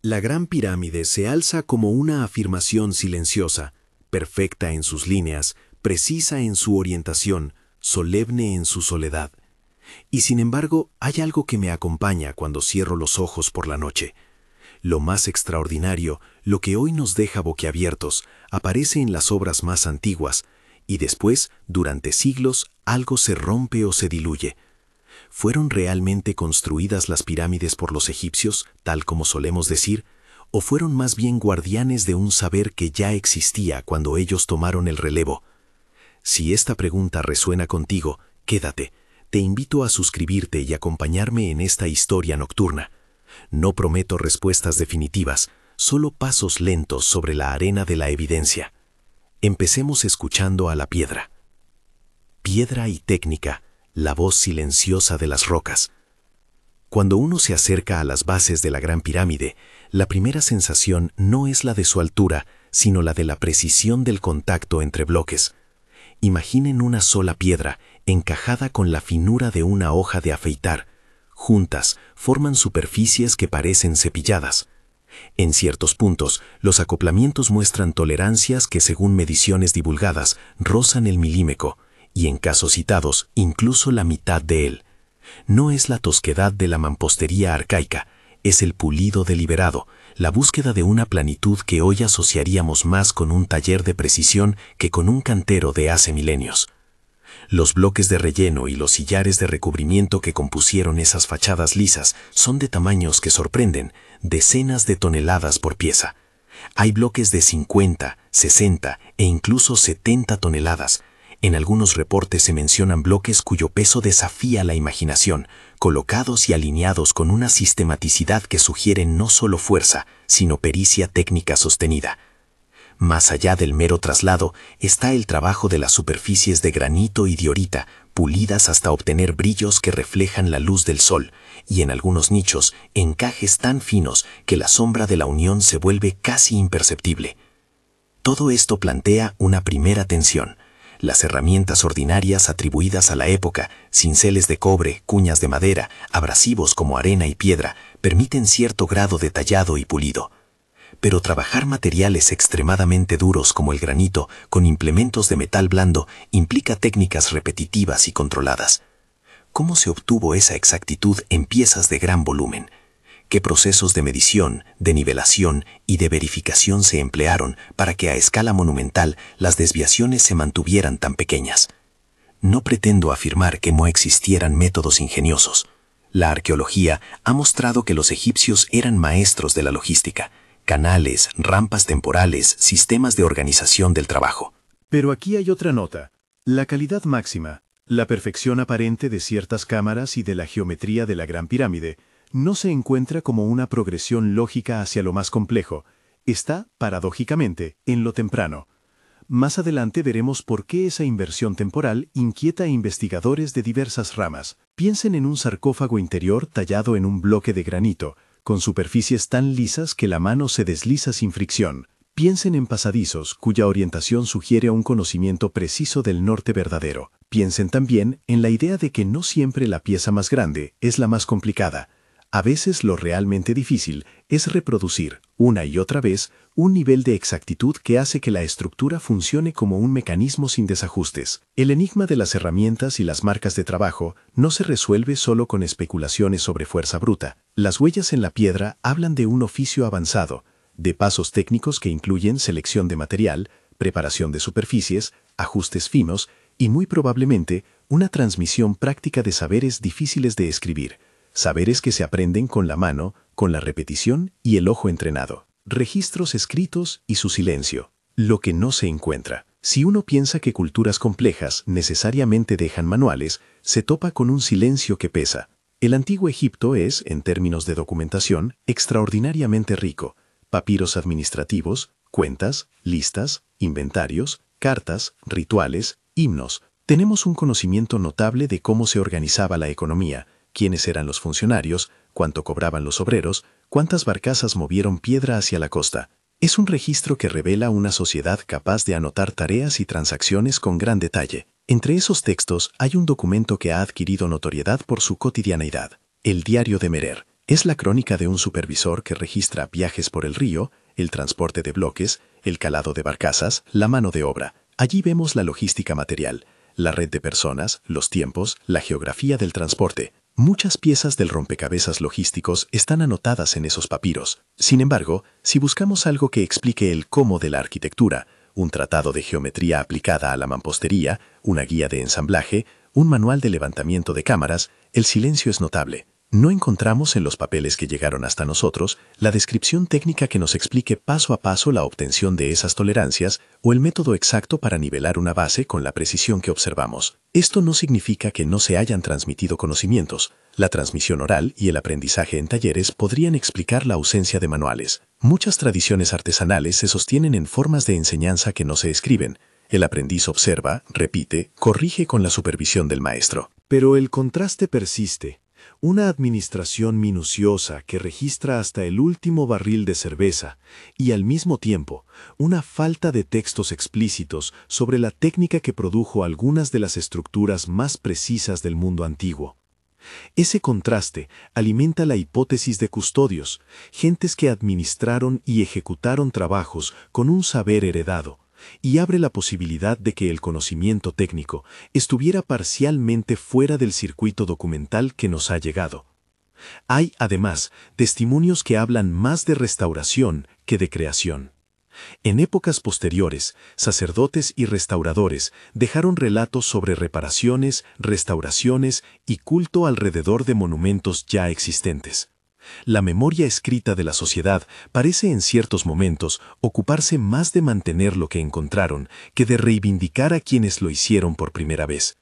La Gran Pirámide se alza como una afirmación silenciosa, perfecta en sus líneas, precisa en su orientación, solemne en su soledad. Y sin embargo, hay algo que me acompaña cuando cierro los ojos por la noche. Lo más extraordinario, lo que hoy nos deja boquiabiertos, aparece en las obras más antiguas, y después, durante siglos, algo se rompe o se diluye. ¿Fueron realmente construidas las pirámides por los egipcios, tal como solemos decir, o fueron más bien guardianes de un saber que ya existía cuando ellos tomaron el relevo? Si esta pregunta resuena contigo, quédate. Te invito a suscribirte y acompañarme en esta historia nocturna. No prometo respuestas definitivas, solo pasos lentos sobre la arena de la evidencia. Empecemos escuchando a la piedra. Piedra y técnica, la voz silenciosa de las rocas. Cuando uno se acerca a las bases de la Gran Pirámide, la primera sensación no es la de su altura, sino la de la precisión del contacto entre bloques. Imaginen una sola piedra, encajada con la finura de una hoja de afeitar. Juntas, forman superficies que parecen cepilladas. En ciertos puntos, los acoplamientos muestran tolerancias que, según mediciones divulgadas, rozan el milímetro, y en casos citados, incluso la mitad de él. No es la tosquedad de la mampostería arcaica, es el pulido deliberado, la búsqueda de una planitud que hoy asociaríamos más con un taller de precisión que con un cantero de hace milenios. Los bloques de relleno y los sillares de recubrimiento que compusieron esas fachadas lisas son de tamaños que sorprenden, decenas de toneladas por pieza. Hay bloques de 50, 60 e incluso 70 toneladas. En algunos reportes se mencionan bloques cuyo peso desafía la imaginación, colocados y alineados con una sistematicidad que sugiere no solo fuerza, sino pericia técnica sostenida. Más allá del mero traslado está el trabajo de las superficies de granito y diorita, pulidas hasta obtener brillos que reflejan la luz del sol, y en algunos nichos, encajes tan finos que la sombra de la unión se vuelve casi imperceptible. Todo esto plantea una primera tensión. Las herramientas ordinarias atribuidas a la época, cinceles de cobre, cuñas de madera, abrasivos como arena y piedra, permiten cierto grado de tallado y pulido. Pero trabajar materiales extremadamente duros como el granito con implementos de metal blando implica técnicas repetitivas y controladas. ¿Cómo se obtuvo esa exactitud en piezas de gran volumen? ¿Qué procesos de medición, de nivelación y de verificación se emplearon para que a escala monumental las desviaciones se mantuvieran tan pequeñas? No pretendo afirmar que no existieran métodos ingeniosos. La arqueología ha mostrado que los egipcios eran maestros de la logística, canales, rampas temporales, sistemas de organización del trabajo. Pero aquí hay otra nota. La calidad máxima, la perfección aparente de ciertas cámaras y de la geometría de la Gran Pirámide, no se encuentra como una progresión lógica hacia lo más complejo. Está, paradójicamente, en lo temprano. Más adelante veremos por qué esa inversión temporal inquieta a investigadores de diversas ramas. Piensen en un sarcófago interior tallado en un bloque de granito, con superficies tan lisas que la mano se desliza sin fricción. Piensen en pasadizos, cuya orientación sugiere un conocimiento preciso del norte verdadero. Piensen también en la idea de que no siempre la pieza más grande es la más complicada. A veces lo realmente difícil es reproducir, una y otra vez, un nivel de exactitud que hace que la estructura funcione como un mecanismo sin desajustes. El enigma de las herramientas y las marcas de trabajo no se resuelve solo con especulaciones sobre fuerza bruta. Las huellas en la piedra hablan de un oficio avanzado, de pasos técnicos que incluyen selección de material, preparación de superficies, ajustes finos y muy probablemente una transmisión práctica de saberes difíciles de escribir. Saberes que se aprenden con la mano, con la repetición y el ojo entrenado. Registros escritos y su silencio. Lo que no se encuentra. Si uno piensa que culturas complejas necesariamente dejan manuales, se topa con un silencio que pesa. El antiguo Egipto es, en términos de documentación, extraordinariamente rico. Papiros administrativos, cuentas, listas, inventarios, cartas, rituales, himnos. Tenemos un conocimiento notable de cómo se organizaba la economía, quiénes eran los funcionarios, cuánto cobraban los obreros, cuántas barcazas movieron piedra hacia la costa. Es un registro que revela una sociedad capaz de anotar tareas y transacciones con gran detalle. Entre esos textos hay un documento que ha adquirido notoriedad por su cotidianeidad, el Diario de Merer. Es la crónica de un supervisor que registra viajes por el río, el transporte de bloques, el calado de barcazas, la mano de obra. Allí vemos la logística material, la red de personas, los tiempos, la geografía del transporte. Muchas piezas del rompecabezas logísticos están anotadas en esos papiros. Sin embargo, si buscamos algo que explique el cómo de la arquitectura, un tratado de geometría aplicada a la mampostería, una guía de ensamblaje, un manual de levantamiento de cámaras, el silencio es notable. No encontramos en los papeles que llegaron hasta nosotros la descripción técnica que nos explique paso a paso la obtención de esas tolerancias o el método exacto para nivelar una base con la precisión que observamos. Esto no significa que no se hayan transmitido conocimientos. La transmisión oral y el aprendizaje en talleres podrían explicar la ausencia de manuales. Muchas tradiciones artesanales se sostienen en formas de enseñanza que no se escriben. El aprendiz observa, repite, corrige con la supervisión del maestro. Pero el contraste persiste. Una administración minuciosa que registra hasta el último barril de cerveza y al mismo tiempo una falta de textos explícitos sobre la técnica que produjo algunas de las estructuras más precisas del mundo antiguo. Ese contraste alimenta la hipótesis de custodios, gentes que administraron y ejecutaron trabajos con un saber heredado, y abre la posibilidad de que el conocimiento técnico estuviera parcialmente fuera del circuito documental que nos ha llegado. Hay, además, testimonios que hablan más de restauración que de creación. En épocas posteriores, sacerdotes y restauradores dejaron relatos sobre reparaciones, restauraciones y culto alrededor de monumentos ya existentes. La memoria escrita de la sociedad parece en ciertos momentos ocuparse más de mantener lo que encontraron que de reivindicar a quienes lo hicieron por primera vez.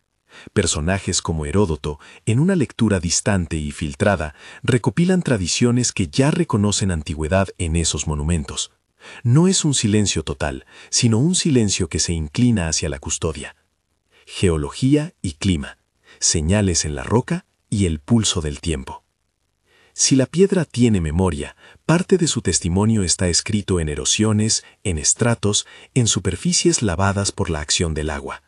Personajes como Heródoto, en una lectura distante y filtrada, recopilan tradiciones que ya reconocen antigüedad en esos monumentos. No es un silencio total, sino un silencio que se inclina hacia la custodia. Geología y clima, señales en la roca y el pulso del tiempo. Si la piedra tiene memoria, parte de su testimonio está escrito en erosiones, en estratos, en superficies lavadas por la acción del agua.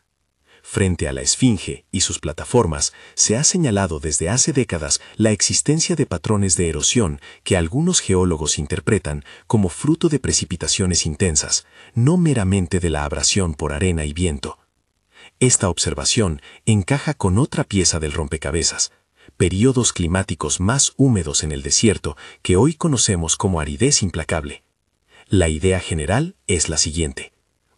Frente a la Esfinge y sus plataformas, se ha señalado desde hace décadas la existencia de patrones de erosión que algunos geólogos interpretan como fruto de precipitaciones intensas, no meramente de la abrasión por arena y viento. Esta observación encaja con otra pieza del rompecabezas, períodos climáticos más húmedos en el desierto que hoy conocemos como aridez implacable. La idea general es la siguiente.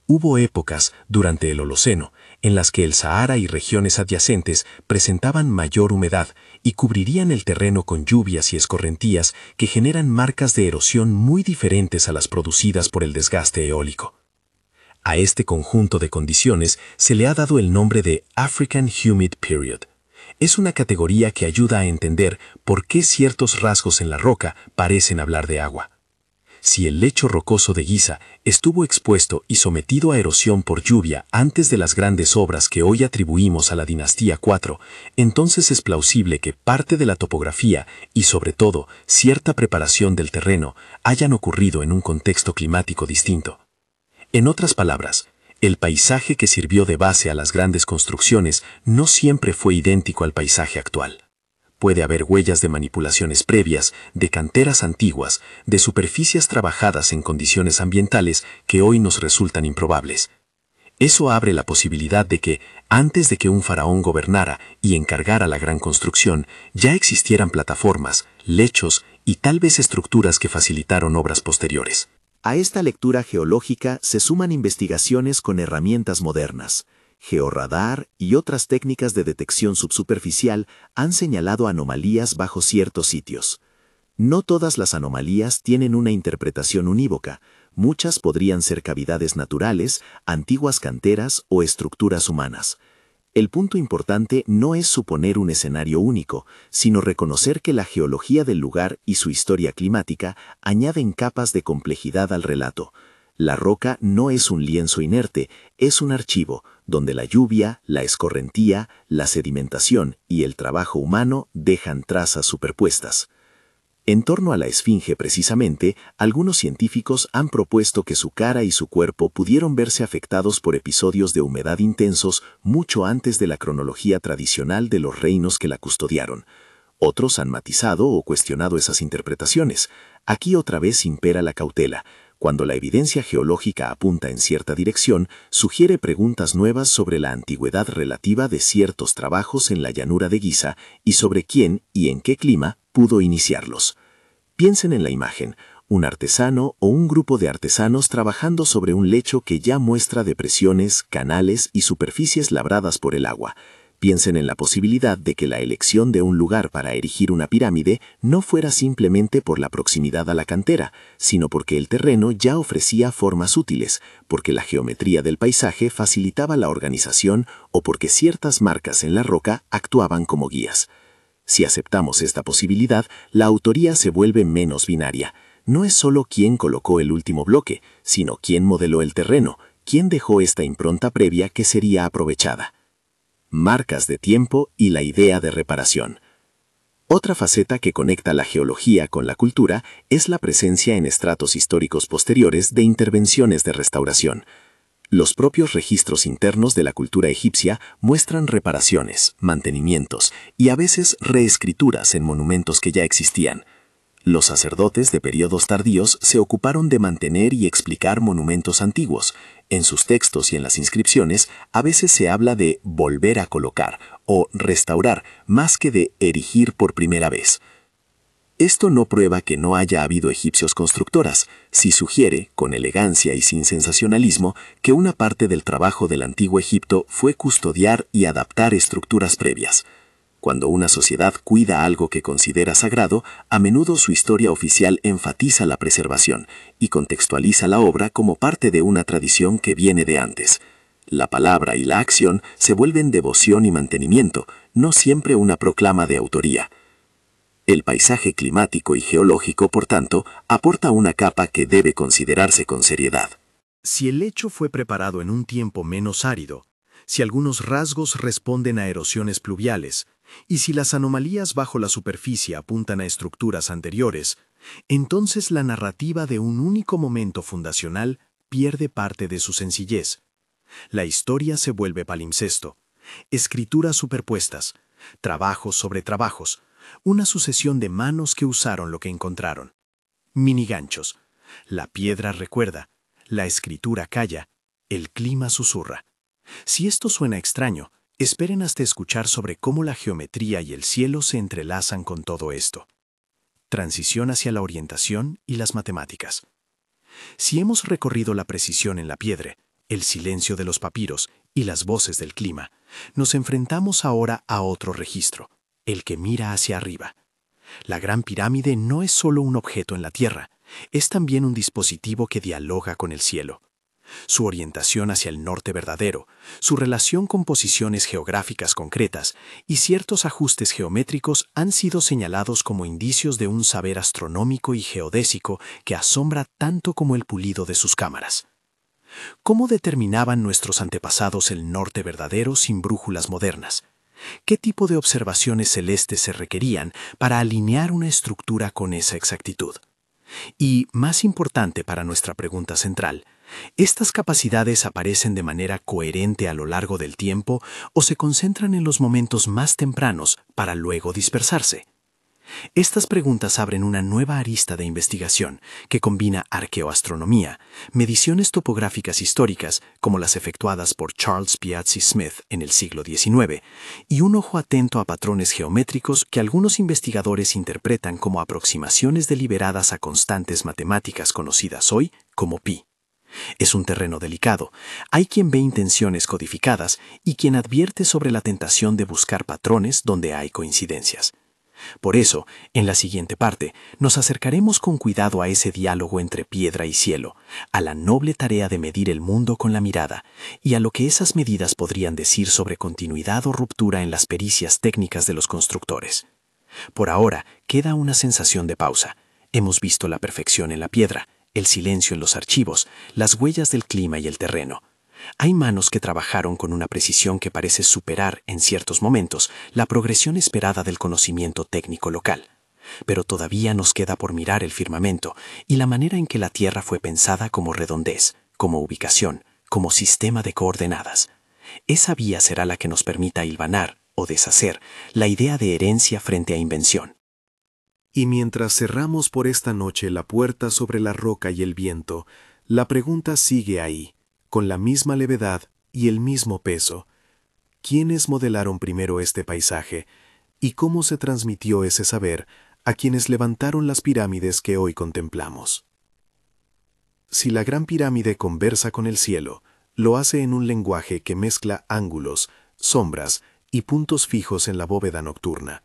Hubo épocas, durante el Holoceno, en las que el Sahara y regiones adyacentes presentaban mayor humedad y cubrirían el terreno con lluvias y escorrentías que generan marcas de erosión muy diferentes a las producidas por el desgaste eólico. A este conjunto de condiciones se le ha dado el nombre de African Humid Period. Es una categoría que ayuda a entender por qué ciertos rasgos en la roca parecen hablar de agua. Si el lecho rocoso de Giza estuvo expuesto y sometido a erosión por lluvia antes de las grandes obras que hoy atribuimos a la dinastía IV, entonces es plausible que parte de la topografía y, sobre todo, cierta preparación del terreno hayan ocurrido en un contexto climático distinto. En otras palabras, el paisaje que sirvió de base a las grandes construcciones no siempre fue idéntico al paisaje actual. Puede haber huellas de manipulaciones previas, de canteras antiguas, de superficies trabajadas en condiciones ambientales que hoy nos resultan improbables. Eso abre la posibilidad de que, antes de que un faraón gobernara y encargara la gran construcción, ya existieran plataformas, lechos y tal vez estructuras que facilitaron obras posteriores. A esta lectura geológica se suman investigaciones con herramientas modernas. Georradar y otras técnicas de detección subsuperficial han señalado anomalías bajo ciertos sitios. No todas las anomalías tienen una interpretación unívoca. Muchas podrían ser cavidades naturales, antiguas canteras o estructuras humanas. El punto importante no es suponer un escenario único, sino reconocer que la geología del lugar y su historia climática añaden capas de complejidad al relato. La roca no es un lienzo inerte, es un archivo, donde la lluvia, la escorrentía, la sedimentación y el trabajo humano dejan trazas superpuestas. En torno a la Esfinge precisamente, algunos científicos han propuesto que su cara y su cuerpo pudieron verse afectados por episodios de humedad intensos mucho antes de la cronología tradicional de los reinos que la custodiaron. Otros han matizado o cuestionado esas interpretaciones. Aquí otra vez impera la cautela. Cuando la evidencia geológica apunta en cierta dirección, sugiere preguntas nuevas sobre la antigüedad relativa de ciertos trabajos en la llanura de Giza y sobre quién y en qué clima pudo iniciarlos. Piensen en la imagen, un artesano o un grupo de artesanos trabajando sobre un lecho que ya muestra depresiones, canales y superficies labradas por el agua. Piensen en la posibilidad de que la elección de un lugar para erigir una pirámide no fuera simplemente por la proximidad a la cantera, sino porque el terreno ya ofrecía formas útiles, porque la geometría del paisaje facilitaba la organización o porque ciertas marcas en la roca actuaban como guías. Si aceptamos esta posibilidad, la autoría se vuelve menos binaria. No es solo quién colocó el último bloque, sino quién modeló el terreno, quién dejó esta impronta previa que sería aprovechada. Marcas de tiempo y la idea de reparación. Otra faceta que conecta la geología con la cultura es la presencia en estratos históricos posteriores de intervenciones de restauración. Los propios registros internos de la cultura egipcia muestran reparaciones, mantenimientos y a veces reescrituras en monumentos que ya existían. Los sacerdotes de periodos tardíos se ocuparon de mantener y explicar monumentos antiguos. En sus textos y en las inscripciones a veces se habla de volver a colocar o restaurar más que de erigir por primera vez. Esto no prueba que no haya habido egipcios constructoras, sí sugiere, con elegancia y sin sensacionalismo, que una parte del trabajo del antiguo Egipto fue custodiar y adaptar estructuras previas. Cuando una sociedad cuida algo que considera sagrado, a menudo su historia oficial enfatiza la preservación y contextualiza la obra como parte de una tradición que viene de antes. La palabra y la acción se vuelven devoción y mantenimiento, no siempre una proclama de autoría. El paisaje climático y geológico, por tanto, aporta una capa que debe considerarse con seriedad. Si el lecho fue preparado en un tiempo menos árido, si algunos rasgos responden a erosiones pluviales, y si las anomalías bajo la superficie apuntan a estructuras anteriores, entonces la narrativa de un único momento fundacional pierde parte de su sencillez. La historia se vuelve palimpsesto, escrituras superpuestas, trabajos sobre trabajos, una sucesión de manos que usaron lo que encontraron. Miniganchos. La piedra recuerda, la escritura calla, el clima susurra. Si esto suena extraño, esperen hasta escuchar sobre cómo la geometría y el cielo se entrelazan con todo esto. Transición hacia la orientación y las matemáticas. Si hemos recorrido la precisión en la piedra, el silencio de los papiros y las voces del clima, nos enfrentamos ahora a otro registro, el que mira hacia arriba. La Gran Pirámide no es solo un objeto en la Tierra, es también un dispositivo que dialoga con el cielo. Su orientación hacia el norte verdadero, su relación con posiciones geográficas concretas y ciertos ajustes geométricos han sido señalados como indicios de un saber astronómico y geodésico que asombra tanto como el pulido de sus cámaras. ¿Cómo determinaban nuestros antepasados el norte verdadero sin brújulas modernas? ¿Qué tipo de observaciones celestes se requerían para alinear una estructura con esa exactitud? Y, más importante para nuestra pregunta central, ¿estas capacidades aparecen de manera coherente a lo largo del tiempo o se concentran en los momentos más tempranos para luego dispersarse? Estas preguntas abren una nueva arista de investigación que combina arqueoastronomía, mediciones topográficas históricas como las efectuadas por Charles Piazzi Smith en el siglo XIX y un ojo atento a patrones geométricos que algunos investigadores interpretan como aproximaciones deliberadas a constantes matemáticas conocidas hoy como pi. Es un terreno delicado. Hay quien ve intenciones codificadas y quien advierte sobre la tentación de buscar patrones donde hay coincidencias. Por eso, en la siguiente parte, nos acercaremos con cuidado a ese diálogo entre piedra y cielo, a la noble tarea de medir el mundo con la mirada y a lo que esas medidas podrían decir sobre continuidad o ruptura en las pericias técnicas de los constructores. Por ahora, queda una sensación de pausa. Hemos visto la perfección en la piedra, el silencio en los archivos, las huellas del clima y el terreno. Hay manos que trabajaron con una precisión que parece superar, en ciertos momentos, la progresión esperada del conocimiento técnico local. Pero todavía nos queda por mirar el firmamento y la manera en que la Tierra fue pensada como redondez, como ubicación, como sistema de coordenadas. Esa vía será la que nos permita hilvanar, o deshacer, la idea de herencia frente a invención. Y mientras cerramos por esta noche la puerta sobre la roca y el viento, la pregunta sigue ahí, con la misma levedad y el mismo peso. ¿Quiénes modelaron primero este paisaje? ¿Y cómo se transmitió ese saber a quienes levantaron las pirámides que hoy contemplamos? Si la Gran Pirámide conversa con el cielo, lo hace en un lenguaje que mezcla ángulos, sombras y puntos fijos en la bóveda nocturna.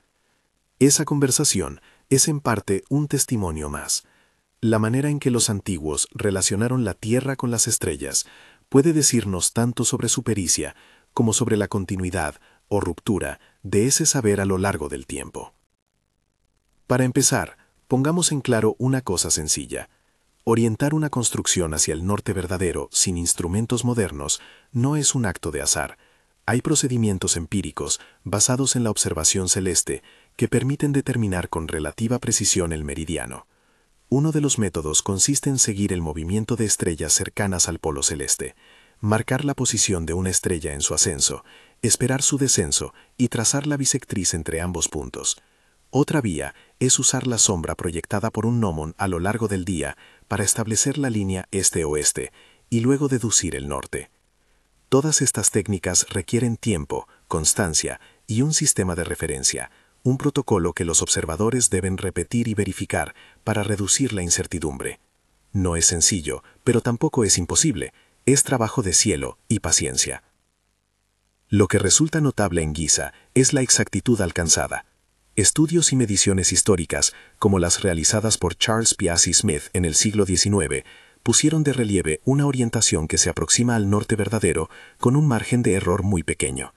Esa conversación es en parte un testimonio más. La manera en que los antiguos relacionaron la Tierra con las estrellas puede decirnos tanto sobre su pericia como sobre la continuidad o ruptura de ese saber a lo largo del tiempo. Para empezar, pongamos en claro una cosa sencilla. Orientar una construcción hacia el norte verdadero sin instrumentos modernos no es un acto de azar. Hay procedimientos empíricos basados en la observación celeste que permiten determinar con relativa precisión el meridiano. Uno de los métodos consiste en seguir el movimiento de estrellas cercanas al polo celeste, marcar la posición de una estrella en su ascenso, esperar su descenso y trazar la bisectriz entre ambos puntos. Otra vía es usar la sombra proyectada por un gnomon a lo largo del día para establecer la línea este-oeste y luego deducir el norte. Todas estas técnicas requieren tiempo, constancia y un sistema de referencia, un protocolo que los observadores deben repetir y verificar para reducir la incertidumbre. No es sencillo, pero tampoco es imposible. Es trabajo de cielo y paciencia. Lo que resulta notable en Giza es la exactitud alcanzada. Estudios y mediciones históricas, como las realizadas por Charles Piazzi Smith en el siglo XIX, pusieron de relieve una orientación que se aproxima al norte verdadero con un margen de error muy pequeño.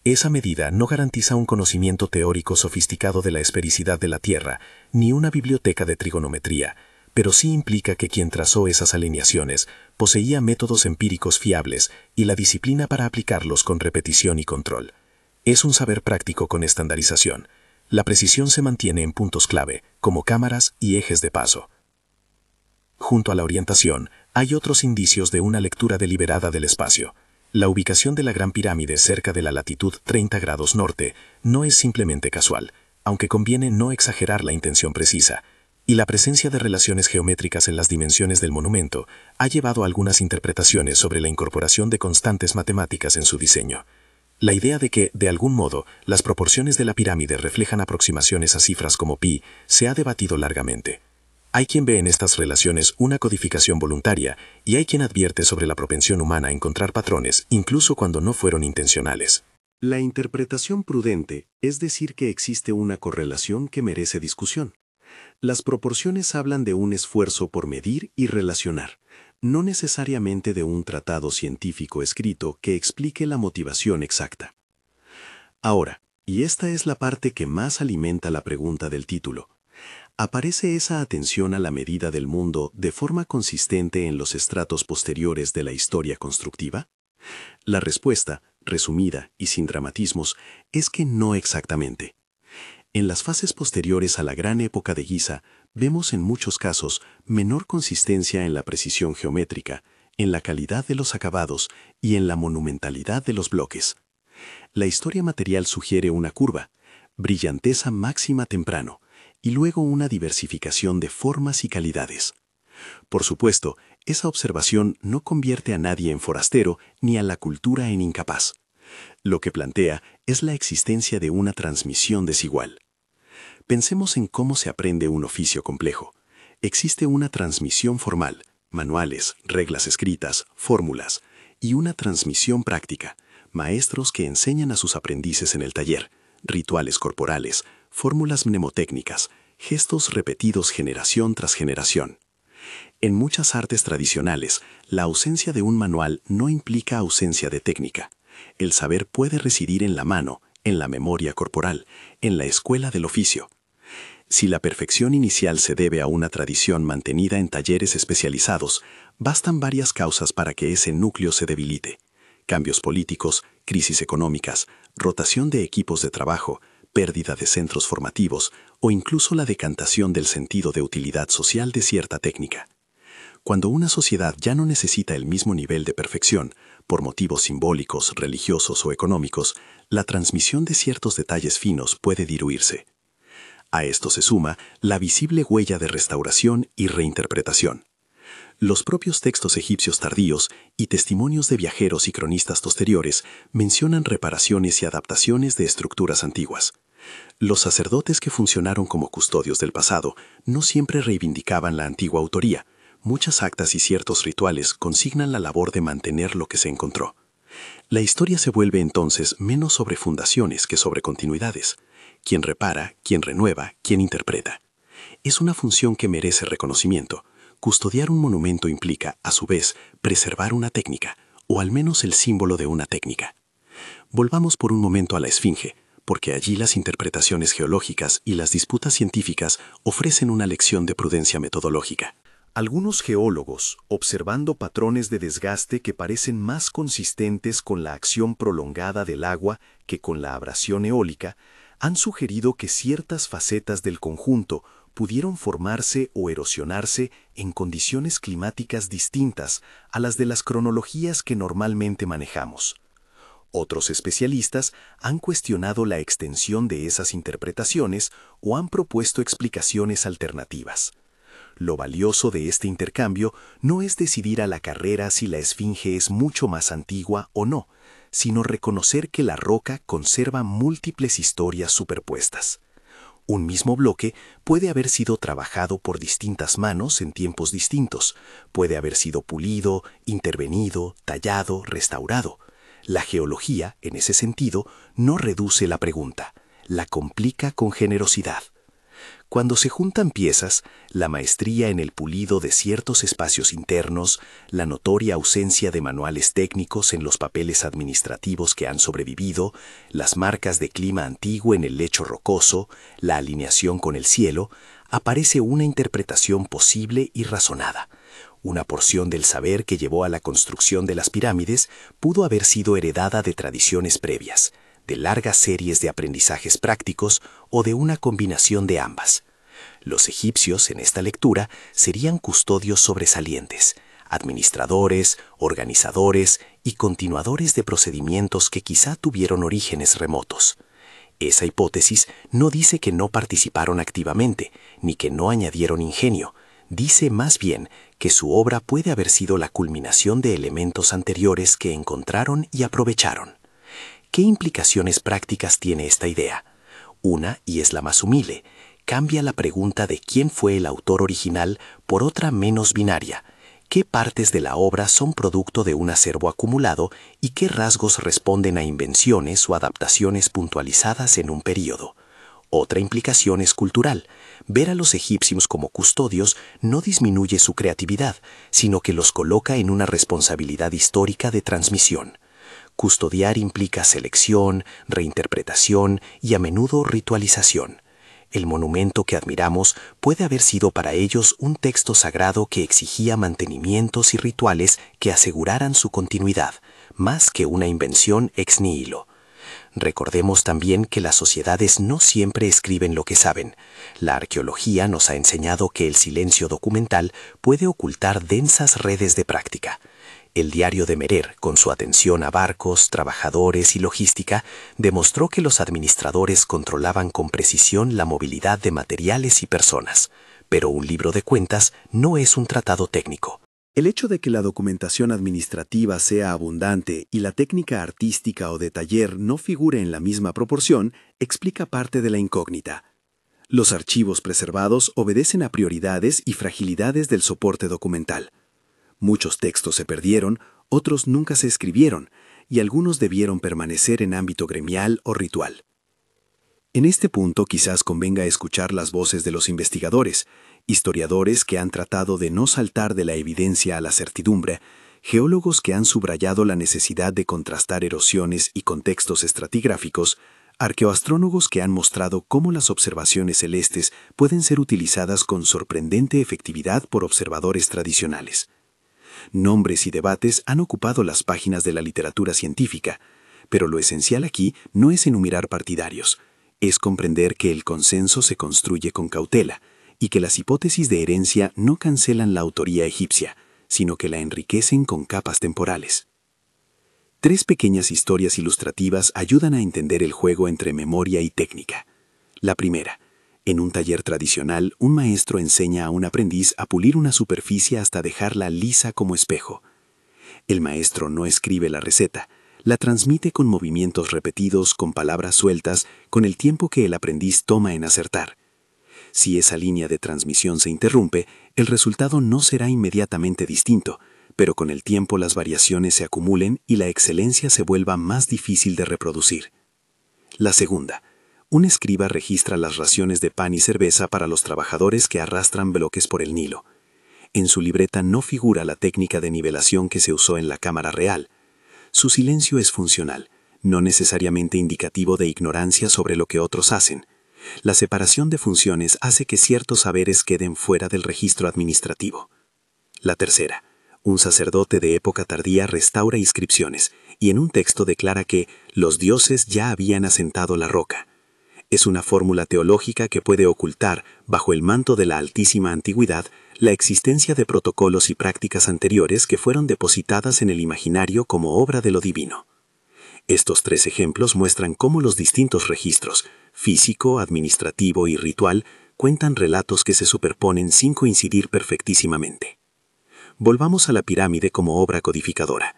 Esa medida no garantiza un conocimiento teórico sofisticado de la esfericidad de la Tierra, ni una biblioteca de trigonometría, pero sí implica que quien trazó esas alineaciones poseía métodos empíricos fiables y la disciplina para aplicarlos con repetición y control. Es un saber práctico con estandarización. La precisión se mantiene en puntos clave, como cámaras y ejes de paso. Junto a la orientación, hay otros indicios de una lectura deliberada del espacio. La ubicación de la Gran Pirámide cerca de la latitud 30 grados norte no es simplemente casual, aunque conviene no exagerar la intención precisa, y la presencia de relaciones geométricas en las dimensiones del monumento ha llevado a algunas interpretaciones sobre la incorporación de constantes matemáticas en su diseño. La idea de que, de algún modo, las proporciones de la pirámide reflejan aproximaciones a cifras como pi se ha debatido largamente. Hay quien ve en estas relaciones una codificación voluntaria y hay quien advierte sobre la propensión humana a encontrar patrones incluso cuando no fueron intencionales. La interpretación prudente es decir que existe una correlación que merece discusión. Las proporciones hablan de un esfuerzo por medir y relacionar, no necesariamente de un tratado científico escrito que explique la motivación exacta. Ahora, y esta es la parte que más alimenta la pregunta del título, ¿aparece esa atención a la medida del mundo de forma consistente en los estratos posteriores de la historia constructiva? La respuesta, resumida y sin dramatismos, es que no exactamente. En las fases posteriores a la gran época de Giza, vemos en muchos casos menor consistencia en la precisión geométrica, en la calidad de los acabados y en la monumentalidad de los bloques. La historia material sugiere una curva, brillanteza máxima temprano, y luego una diversificación de formas y calidades. Por supuesto, esa observación no convierte a nadie en forastero ni a la cultura en incapaz. Lo que plantea es la existencia de una transmisión desigual. Pensemos en cómo se aprende un oficio complejo. Existe una transmisión formal, manuales, reglas escritas, fórmulas, y una transmisión práctica, maestros que enseñan a sus aprendices en el taller, rituales corporales, fórmulas mnemotécnicas, gestos repetidos generación tras generación. En muchas artes tradicionales, la ausencia de un manual no implica ausencia de técnica. El saber puede residir en la mano, en la memoria corporal, en la escuela del oficio. Si la perfección inicial se debe a una tradición mantenida en talleres especializados, bastan varias causas para que ese núcleo se debilite. Cambios políticos, crisis económicas, rotación de equipos de trabajo, pérdida de centros formativos o incluso la decantación del sentido de utilidad social de cierta técnica. Cuando una sociedad ya no necesita el mismo nivel de perfección, Por motivos simbólicos, religiosos o económicos, la transmisión de ciertos detalles finos puede diluirse. A esto se suma la visible huella de restauración y reinterpretación. Los propios textos egipcios tardíos y testimonios de viajeros y cronistas posteriores mencionan reparaciones y adaptaciones de estructuras antiguas. Los sacerdotes que funcionaron como custodios del pasado no siempre reivindicaban la antigua autoría. Muchas actas y ciertos rituales consignan la labor de mantener lo que se encontró. La historia se vuelve entonces menos sobre fundaciones que sobre continuidades. Quien repara, quien renueva, quien interpreta. Es una función que merece reconocimiento. Custodiar un monumento implica, a su vez, preservar una técnica, o al menos el símbolo de una técnica. Volvamos por un momento a la Esfinge, porque allí las interpretaciones geológicas y las disputas científicas ofrecen una lección de prudencia metodológica. Algunos geólogos, observando patrones de desgaste que parecen más consistentes con la acción prolongada del agua que con la abrasión eólica, han sugerido que ciertas facetas del conjunto pudieron formarse o erosionarse en condiciones climáticas distintas a las de las cronologías que normalmente manejamos. Otros especialistas han cuestionado la extensión de esas interpretaciones o han propuesto explicaciones alternativas. Lo valioso de este intercambio no es decidir a la carrera si la Esfinge es mucho más antigua o no, sino reconocer que la roca conserva múltiples historias superpuestas. Un mismo bloque puede haber sido trabajado por distintas manos en tiempos distintos, puede haber sido pulido, intervenido, tallado, restaurado. La geología, en ese sentido, no reduce la pregunta, la complica con generosidad. Cuando se juntan piezas, la maestría en el pulido de ciertos espacios internos, la notoria ausencia de manuales técnicos en los papeles administrativos que han sobrevivido, las marcas de clima antiguo en el lecho rocoso, la alineación con el cielo, aparece una interpretación posible y razonada. Una porción del saber que llevó a la construcción de las pirámides pudo haber sido heredada de tradiciones previas, de largas series de aprendizajes prácticos o de una combinación de ambas. Los egipcios, en esta lectura, serían custodios sobresalientes, administradores, organizadores y continuadores de procedimientos que quizá tuvieron orígenes remotos. Esa hipótesis no dice que no participaron activamente, ni que no añadieron ingenio. Dice más bien que su obra puede haber sido la culminación de elementos anteriores que encontraron y aprovecharon. ¿Qué implicaciones prácticas tiene esta idea? Una, y es la más humilde, cambia la pregunta de quién fue el autor original por otra menos binaria. ¿Qué partes de la obra son producto de un acervo acumulado y qué rasgos responden a invenciones o adaptaciones puntualizadas en un período? Otra implicación es cultural. Ver a los egipcios como custodios no disminuye su creatividad, sino que los coloca en una responsabilidad histórica de transmisión. Custodiar implica selección, reinterpretación y a menudo ritualización. El monumento que admiramos puede haber sido para ellos un texto sagrado que exigía mantenimientos y rituales que aseguraran su continuidad, más que una invención ex nihilo. Recordemos también que las sociedades no siempre escriben lo que saben. La arqueología nos ha enseñado que el silencio documental puede ocultar densas redes de práctica. El diario de Merer, con su atención a barcos, trabajadores y logística, demostró que los administradores controlaban con precisión la movilidad de materiales y personas. Pero un libro de cuentas no es un tratado técnico. El hecho de que la documentación administrativa sea abundante y la técnica artística o de taller no figure en la misma proporción explica parte de la incógnita. Los archivos preservados obedecen a prioridades y fragilidades del soporte documental. Muchos textos se perdieron, otros nunca se escribieron, y algunos debieron permanecer en ámbito gremial o ritual. En este punto quizás convenga escuchar las voces de los investigadores, historiadores que han tratado de no saltar de la evidencia a la certidumbre, geólogos que han subrayado la necesidad de contrastar erosiones y contextos estratigráficos, arqueoastrónomos que han mostrado cómo las observaciones celestes pueden ser utilizadas con sorprendente efectividad por observadores tradicionales. Nombres y debates han ocupado las páginas de la literatura científica, pero lo esencial aquí no es enumerar partidarios, es comprender que el consenso se construye con cautela y que las hipótesis de herencia no cancelan la autoría egipcia, sino que la enriquecen con capas temporales. 3 pequeñas historias ilustrativas ayudan a entender el juego entre memoria y técnica. La primera. En un taller tradicional, un maestro enseña a un aprendiz a pulir una superficie hasta dejarla lisa como espejo. El maestro no escribe la receta, la transmite con movimientos repetidos, con palabras sueltas, con el tiempo que el aprendiz toma en acertar. Si esa línea de transmisión se interrumpe, el resultado no será inmediatamente distinto, pero con el tiempo las variaciones se acumulen y la excelencia se vuelva más difícil de reproducir. La segunda. Un escriba registra las raciones de pan y cerveza para los trabajadores que arrastran bloques por el Nilo. En su libreta no figura la técnica de nivelación que se usó en la cámara real. Su silencio es funcional, no necesariamente indicativo de ignorancia sobre lo que otros hacen. La separación de funciones hace que ciertos saberes queden fuera del registro administrativo. La tercera. Un sacerdote de época tardía restaura inscripciones y en un texto declara que los dioses ya habían asentado la roca. Es una fórmula teológica que puede ocultar, bajo el manto de la altísima antigüedad, la existencia de protocolos y prácticas anteriores que fueron depositadas en el imaginario como obra de lo divino. Estos 3 ejemplos muestran cómo los distintos registros, físico, administrativo y ritual, cuentan relatos que se superponen sin coincidir perfectísimamente. Volvamos a la pirámide como obra codificadora.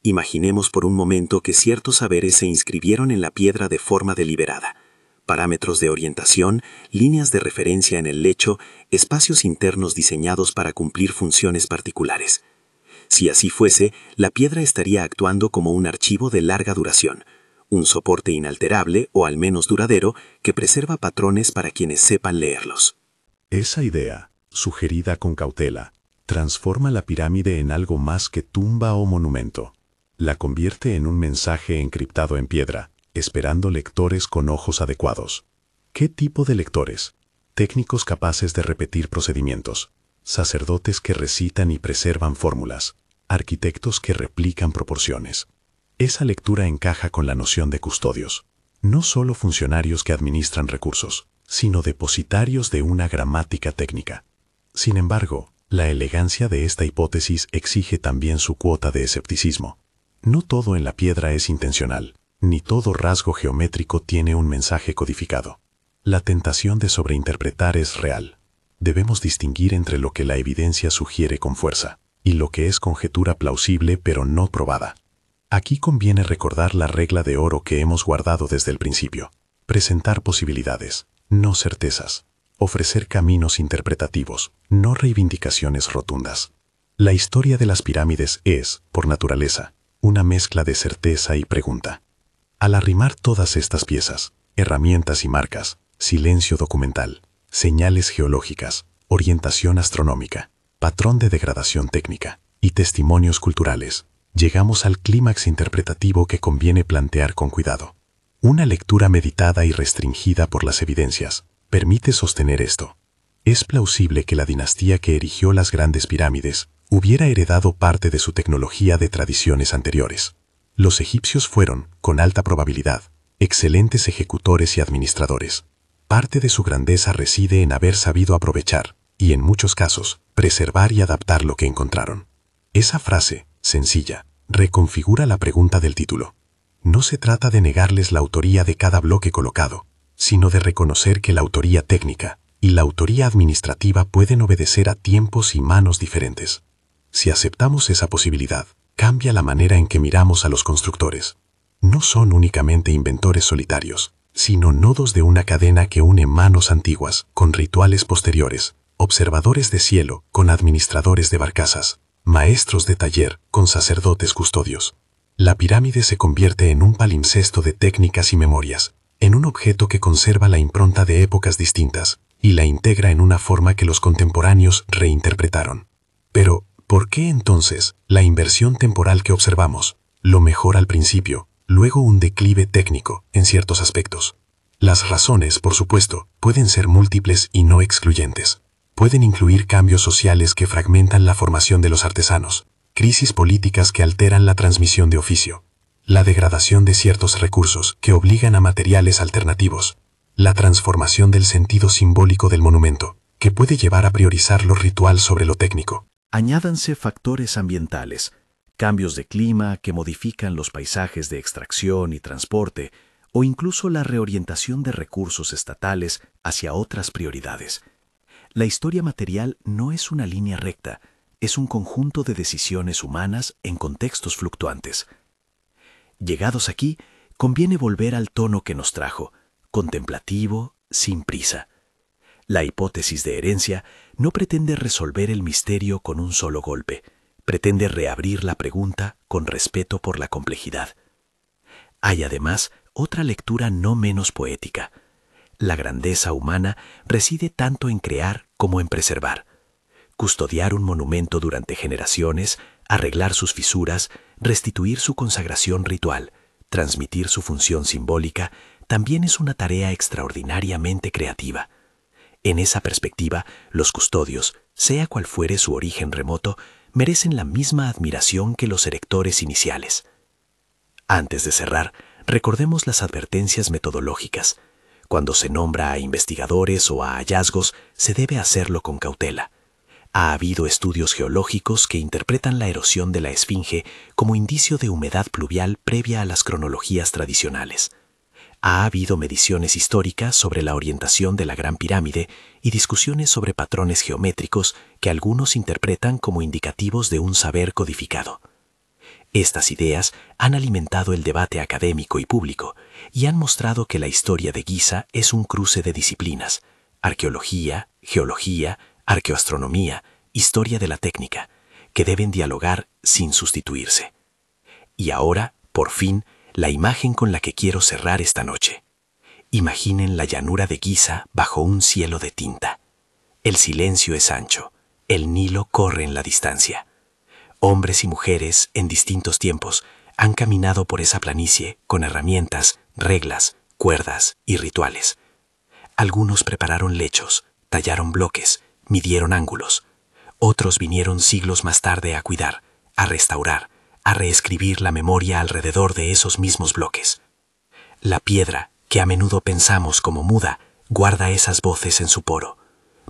Imaginemos por un momento que ciertos saberes se inscribieron en la piedra de forma deliberada. Parámetros de orientación, líneas de referencia en el lecho, espacios internos diseñados para cumplir funciones particulares. Si así fuese, la piedra estaría actuando como un archivo de larga duración, un soporte inalterable o al menos duradero que preserva patrones para quienes sepan leerlos. Esa idea, sugerida con cautela, transforma la pirámide en algo más que tumba o monumento. La convierte en un mensaje encriptado en piedra, esperando lectores con ojos adecuados. ¿Qué tipo de lectores? Técnicos capaces de repetir procedimientos, sacerdotes que recitan y preservan fórmulas, arquitectos que replican proporciones. Esa lectura encaja con la noción de custodios, no solo funcionarios que administran recursos, sino depositarios de una gramática técnica. Sin embargo, la elegancia de esta hipótesis exige también su cuota de escepticismo. No todo en la piedra es intencional, ni todo rasgo geométrico tiene un mensaje codificado. La tentación de sobreinterpretar es real. Debemos distinguir entre lo que la evidencia sugiere con fuerza y lo que es conjetura plausible pero no probada. Aquí conviene recordar la regla de oro que hemos guardado desde el principio. Presentar posibilidades, no certezas. Ofrecer caminos interpretativos, no reivindicaciones rotundas. La historia de las pirámides es, por naturaleza, una mezcla de certeza y pregunta. Al arrimar todas estas piezas, herramientas y marcas, silencio documental, señales geológicas, orientación astronómica, patrón de degradación técnica y testimonios culturales, llegamos al clímax interpretativo que conviene plantear con cuidado. Una lectura meditada y restringida por las evidencias permite sostener esto. Es plausible que la dinastía que erigió las grandes pirámides hubiera heredado parte de su tecnología de tradiciones anteriores. Los egipcios fueron, con alta probabilidad, excelentes ejecutores y administradores. Parte de su grandeza reside en haber sabido aprovechar, y en muchos casos, preservar y adaptar lo que encontraron. Esa frase, sencilla, reconfigura la pregunta del título. No se trata de negarles la autoría de cada bloque colocado, sino de reconocer que la autoría técnica y la autoría administrativa pueden obedecer a tiempos y manos diferentes. Si aceptamos esa posibilidad, cambia la manera en que miramos a los constructores. No son únicamente inventores solitarios, sino nodos de una cadena que une manos antiguas con rituales posteriores, observadores de cielo con administradores de barcazas, maestros de taller con sacerdotes custodios. La pirámide se convierte en un palimpsesto de técnicas y memorias, en un objeto que conserva la impronta de épocas distintas y la integra en una forma que los contemporáneos reinterpretaron. Pero, ¿por qué entonces la inversión temporal que observamos? Lo mejor al principio, luego un declive técnico en ciertos aspectos. Las razones, por supuesto, pueden ser múltiples y no excluyentes. Pueden incluir cambios sociales que fragmentan la formación de los artesanos, crisis políticas que alteran la transmisión de oficio, la degradación de ciertos recursos que obligan a materiales alternativos, la transformación del sentido simbólico del monumento, que puede llevar a priorizar lo ritual sobre lo técnico. Añádanse factores ambientales, cambios de clima que modifican los paisajes de extracción y transporte, o incluso la reorientación de recursos estatales hacia otras prioridades. La historia material no es una línea recta, es un conjunto de decisiones humanas en contextos fluctuantes. Llegados aquí, conviene volver al tono que nos trajo, contemplativo, sin prisa. La hipótesis de herencia no pretende resolver el misterio con un solo golpe, pretende reabrir la pregunta con respeto por la complejidad. Hay además otra lectura no menos poética. La grandeza humana reside tanto en crear como en preservar. Custodiar un monumento durante generaciones, arreglar sus fisuras, restituir su consagración ritual, transmitir su función simbólica, también es una tarea extraordinariamente creativa. En esa perspectiva, los custodios, sea cual fuere su origen remoto, merecen la misma admiración que los erectores iniciales. Antes de cerrar, recordemos las advertencias metodológicas. Cuando se nombra a investigadores o a hallazgos, se debe hacerlo con cautela. Ha habido estudios geológicos que interpretan la erosión de la esfinge como indicio de humedad pluvial previa a las cronologías tradicionales. Ha habido mediciones históricas sobre la orientación de la Gran Pirámide y discusiones sobre patrones geométricos que algunos interpretan como indicativos de un saber codificado. Estas ideas han alimentado el debate académico y público y han mostrado que la historia de Giza es un cruce de disciplinas: arqueología, geología, arqueoastronomía, historia de la técnica, que deben dialogar sin sustituirse. Y ahora, por fin, la imagen con la que quiero cerrar esta noche. Imaginen la llanura de Giza bajo un cielo de tinta. El silencio es ancho, el Nilo corre en la distancia. Hombres y mujeres, en distintos tiempos, han caminado por esa planicie con herramientas, reglas, cuerdas y rituales. Algunos prepararon lechos, tallaron bloques, midieron ángulos. Otros vinieron siglos más tarde a cuidar, a restaurar, a reescribir la memoria alrededor de esos mismos bloques. La piedra, que a menudo pensamos como muda, guarda esas voces en su poro,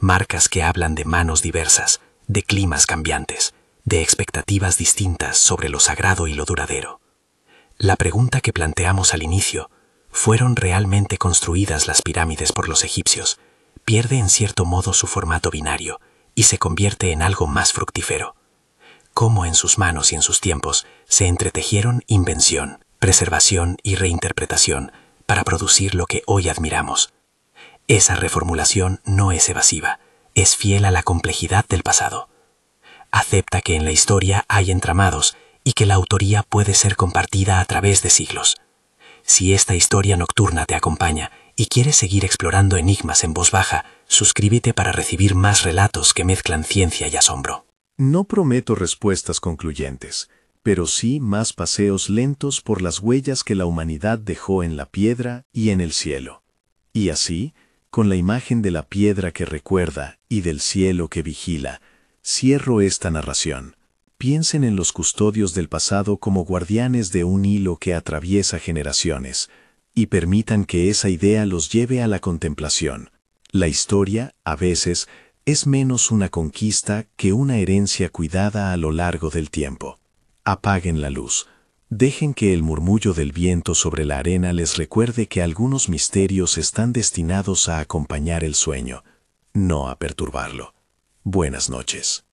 marcas que hablan de manos diversas, de climas cambiantes, de expectativas distintas sobre lo sagrado y lo duradero. La pregunta que planteamos al inicio, ¿fueron realmente construidas las pirámides por los egipcios?, pierde en cierto modo su formato binario y se convierte en algo más fructífero. Cómo en sus manos y en sus tiempos se entretejieron invención, preservación y reinterpretación para producir lo que hoy admiramos. Esa reformulación no es evasiva, es fiel a la complejidad del pasado. Acepta que en la historia hay entramados y que la autoría puede ser compartida a través de siglos. Si esta historia nocturna te acompaña y quieres seguir explorando enigmas en voz baja, suscríbete para recibir más relatos que mezclan ciencia y asombro. No prometo respuestas concluyentes, pero sí más paseos lentos por las huellas que la humanidad dejó en la piedra y en el cielo. Y así, con la imagen de la piedra que recuerda y del cielo que vigila, cierro esta narración. Piensen en los custodios del pasado como guardianes de un hilo que atraviesa generaciones, y permitan que esa idea los lleve a la contemplación. La historia, a veces, es menos una conquista que una herencia cuidada a lo largo del tiempo. Apaguen la luz. Dejen que el murmullo del viento sobre la arena les recuerde que algunos misterios están destinados a acompañar el sueño, no a perturbarlo. Buenas noches.